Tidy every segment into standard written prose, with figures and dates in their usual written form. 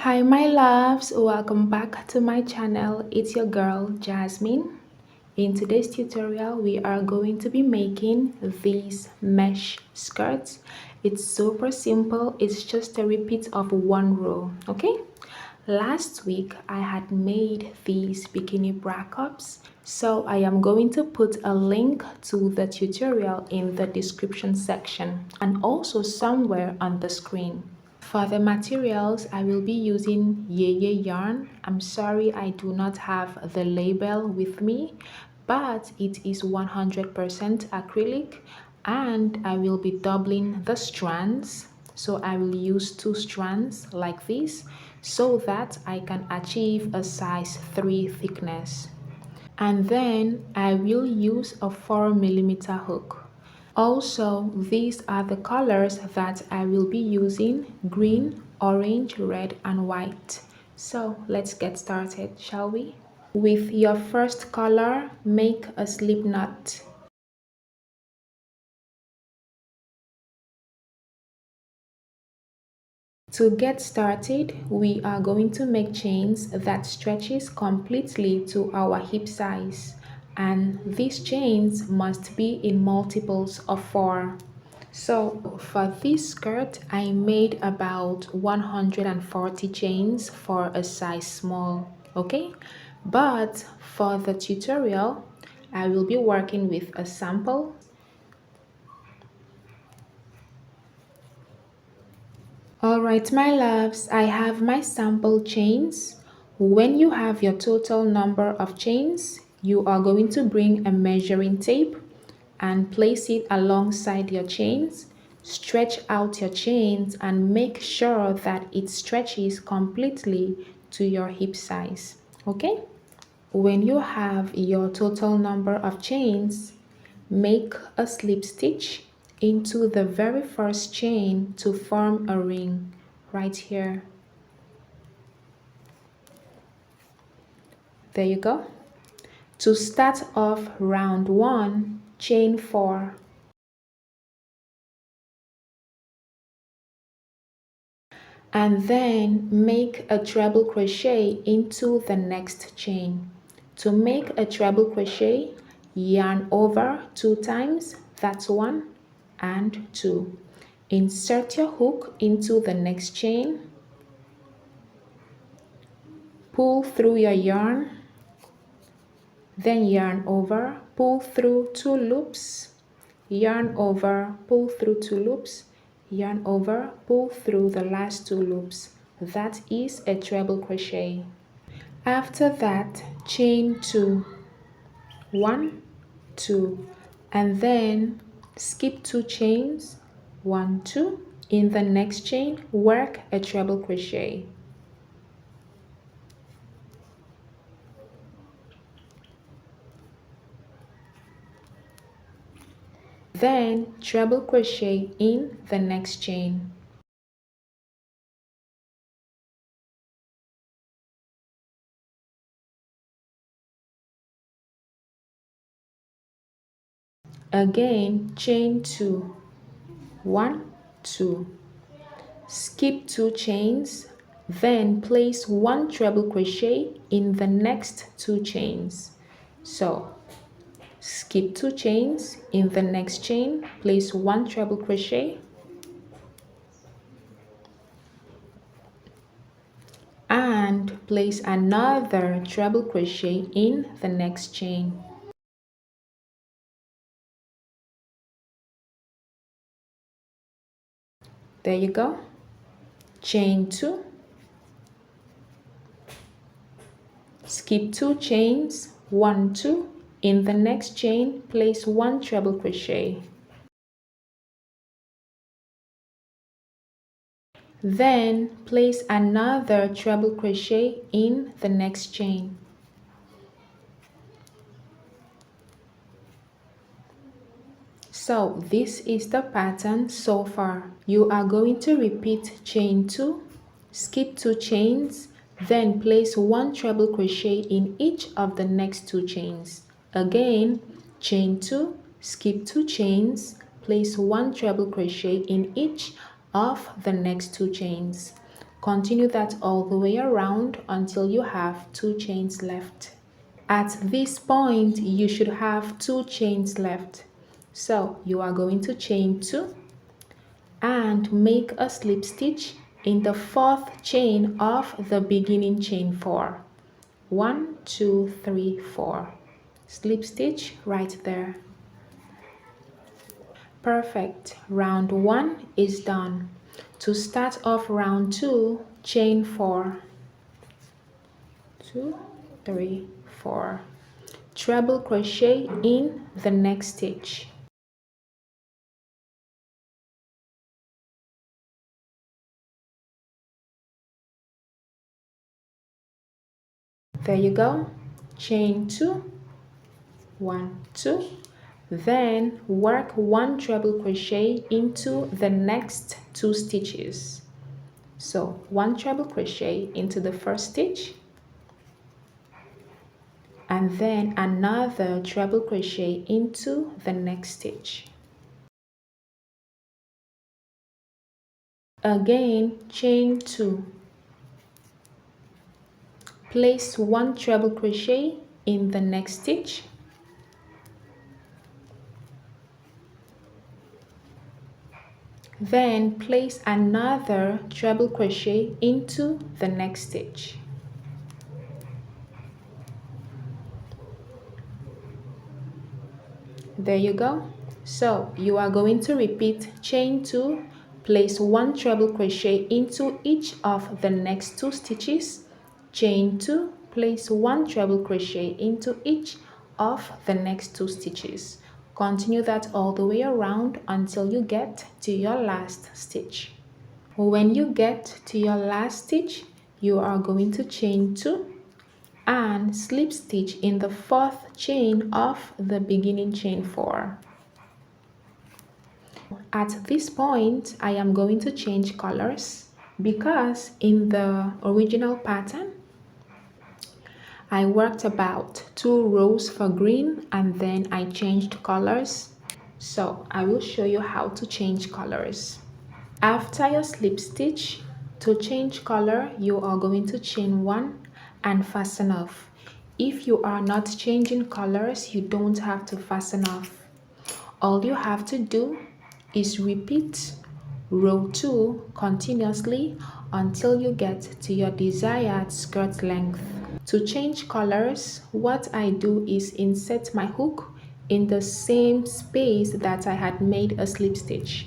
Hi my loves, welcome back to my channel. It's your girl Jasmine. In today's tutorial we are going to be making these mesh skirts. It's super simple, it's just a repeat of one row. Okay, last week I had made these bikini bra cups, so I am going to put a link to the tutorial in the description section and also somewhere on the screen. For the materials, I will be using Yeye yarn. I'm sorry I do not have the label with me, but it is 100% acrylic and I will be doubling the strands. So I will use 2 strands like this so that I can achieve a size 3 thickness. And then I will use a 4mm hook. Also, these are the colors that I will be using: green, orange, red, and white. So let's get started, shall we? With your first color, make a slip knot. To get started, we are going to make chains that stretches completely to our hip size, and these chains must be in multiples of 4. So for this skirt, I made about 140 chains for a size small, okay? But for the tutorial, I will be working with a sample. Alright my loves, I have my sample chains. When you have your total number of chains, you are going to bring a measuring tape and place it alongside your chains. Stretch out your chains and make sure that it stretches completely to your hip size. Okay? When you have your total number of chains, make a slip stitch into the very first chain to form a ring right here. There you go. To start off round 1, chain 4. And then make a treble crochet into the next chain. To make a treble crochet, yarn over 2 times, that's 1 and 2. Insert your hook into the next chain, pull through your yarn, then yarn over, pull through 2 loops, yarn over, pull through 2 loops, yarn over, pull through the last 2 loops. That is a treble crochet. After that, chain 2, 1, 2, and then skip 2 chains, 1, 2. In the next chain, work a treble crochet. Then treble crochet in the next chain. Again, chain 2, 1, 2. Skip 2 chains, then place 1 treble crochet in the next 2 chains. So skip 2 chains, in the next chain place 1 treble crochet, and place another treble crochet in the next chain. There you go. Chain 2, skip 2 chains, 1, 2. In the next chain place 1 treble crochet. Then place another treble crochet in the next chain. So this is the pattern so far. You are going to repeat chain 2, skip 2 chains, then place 1 treble crochet in each of the next 2 chains. Again, chain 2, skip 2 chains, place 1 treble crochet in each of the next 2 chains. Continue that all the way around until you have 2 chains left. At this point, you should have 2 chains left. So you are going to chain 2 and make a slip stitch in the 4th chain of the beginning chain 4. 1, 2, 3, 4. Slip stitch right there. Perfect. Round 1 is done. To start off round 2, chain 4. 2, 3, 4. Treble crochet in the next stitch. There you go. Chain 2, 1, 2. Then work 1 treble crochet into the next 2 stitches. So 1 treble crochet into the first stitch, and then another treble crochet into the next stitch. Again, chain 2. Place 1 treble crochet in the next stitch, then place another treble crochet into the next stitch. There you go. So you are going to repeat chain 2, place 1 treble crochet into each of the next 2 stitches, chain 2, place 1 treble crochet into each of the next 2 stitches. Continue that all the way around until you get to your last stitch. When you get to your last stitch, you are going to chain 2 and slip stitch in the 4th chain of the beginning chain 4. At this point, I am going to change colors because in the original pattern, I worked about 2 rows for green and then I changed colors. So I will show you how to change colors. After your slip stitch, to change color, you are going to chain 1 and fasten off. If you are not changing colors, you don't have to fasten off. All you have to do is repeat row 2 continuously until you get to your desired skirt length. To change colors, what I do is insert my hook in the same space that I had made a slip stitch,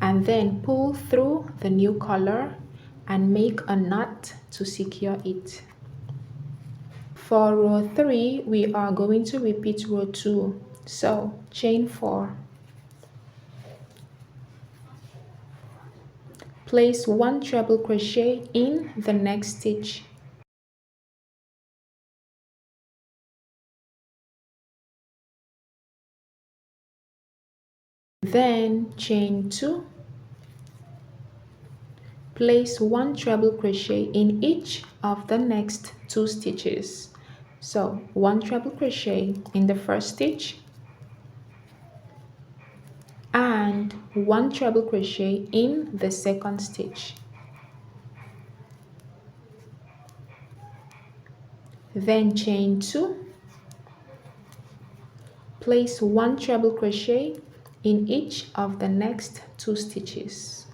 and then pull through the new color and make a knot to secure it. For row 3, we are going to repeat row 2. So chain 4. Place 1 treble crochet in the next stitch. Then chain 2. Place 1 treble crochet in each of the next 2 stitches. So 1 treble crochet in the first stitch and 1 treble crochet in the second stitch. Then chain 2. Place 1 treble crochet in each of the next 2 stitches.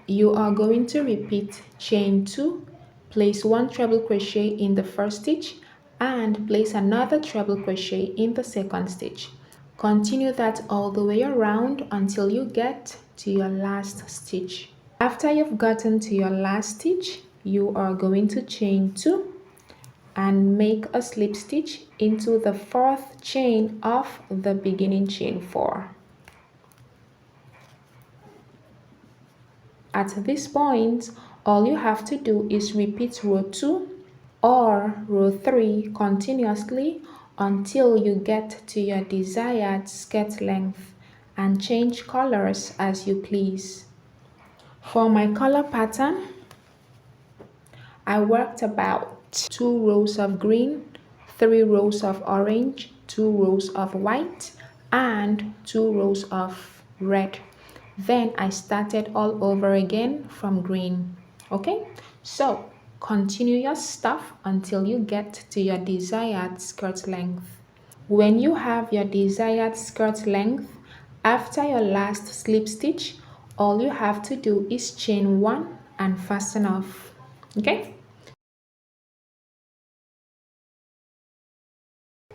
You are going to repeat chain 2, place 1 treble crochet in the first stitch and place another treble crochet in the second stitch. Continue that all the way around until you get to your last stitch. After you've gotten to your last stitch, you are going to chain 2 and make a slip stitch into the 4th chain of the beginning chain 4. At this point, all you have to do is repeat row 2 or row 3 continuously until you get to your desired skirt length and change colors as you please. For my color pattern, I worked about 2 rows of green, 3 rows of orange, 2 rows of white, and 2 rows of red. Then I started all over again from green. Okay, so continue your stuff until you get to your desired skirt length. When you have your desired skirt length, after your last slip stitch, all you have to do is chain 1 and fasten off. Okay?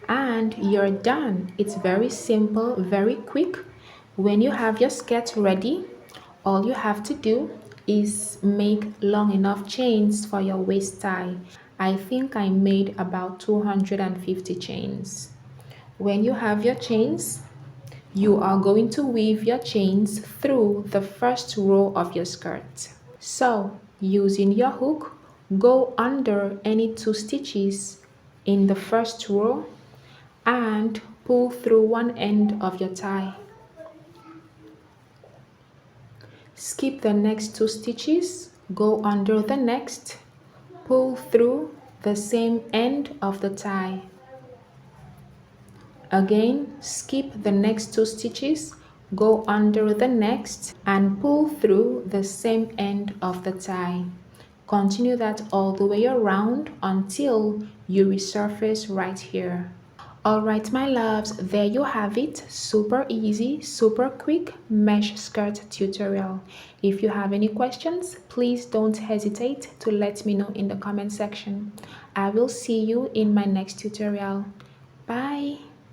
And you're done. It's very simple, very quick. When you have your skirt ready, all you have to do is make long enough chains for your waist tie. I think I made about 250 chains. When you have your chains, you are going to weave your chains through the first row of your skirt. So, using your hook, go under any 2 stitches in the first row and pull through one end of your tie. Skip the next 2 stitches, go under the next, pull through the same end of the tie. Again, skip the next 2 stitches, go under the next and pull through the same end of the tie. Continue that all the way around until you resurface right here. Alright my loves, there you have it. Super easy, super quick mesh skirt tutorial. If you have any questions, please don't hesitate to let me know in the comment section. I will see you in my next tutorial. Bye!